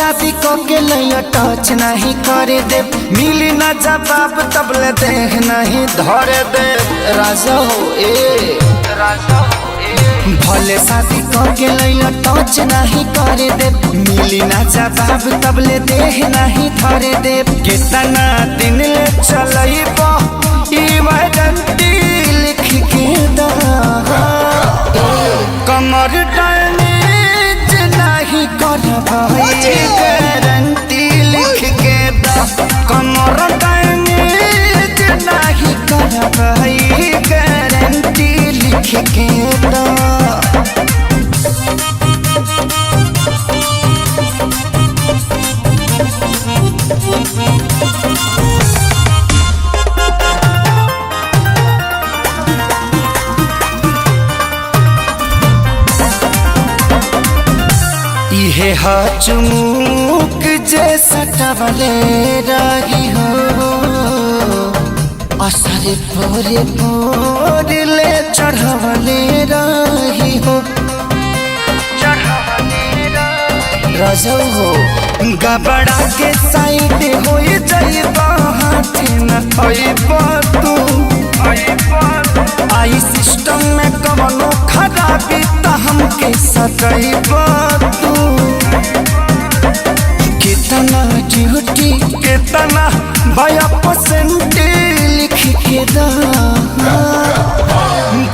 शादी के लैया टच नहीं करे दे, मिली ना जवाब तबले देह नहीं धरे दे। राजा हो ए राजा हो ए, भले शादी के लैया टच नहीं करे दे, मिली ना जवाब तबले देह नहीं धरे दे। कितना दिन ले चलइबो ई वारंटी लिख के दा, कमर डैमेज नहीं करबई गारंटी लिख के दा, कमर डैमेज नहीं करबई गारंटी लिख के दा। इहे चुमुक जैसा टवले रही हो, असरे पोरे पोरे ले चढ़वले रही हो। रजौ हो गबड़ा के साइड हो जाइबा, हाथ न थइबा तू। आई सिस्टम में कवनो खराबी त हमके सतइबा तू। कितना ड्यूटी कितना भया परसेंट लिख के दा,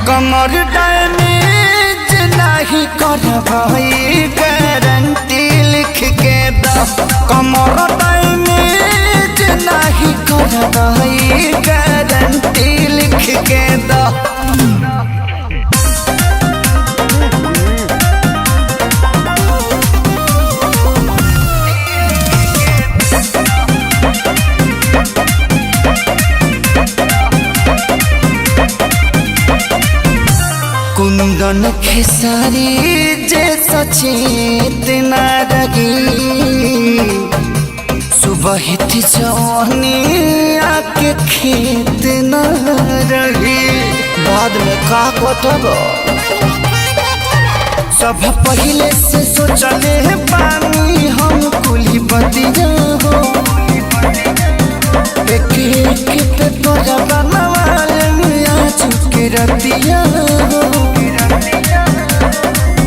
कमर डैमेज नहीं करबई गारंटी लिख के दा, कमर डैमेज नहीं करबई गारंटी लिख के दा। कुंदन खेसारी जैसा चेतना रही, सुबह जवानी आके खेत न रही। बाद में का कटब सब पहले से सोचले पानी हम कुली बतिया हो। एक पे तोरा बनवाले आज के रतिया हो।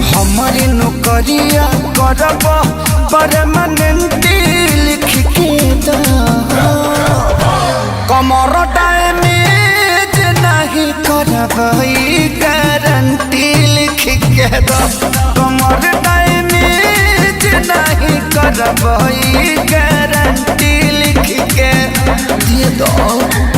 हमारे नौकरिया करब परमानेंटी लिख के दा, कमर डैमेज नहीं करबई गारंटी लिख के दा, कमर डैमेज नहीं करबई गारंटी लिख के दे दो।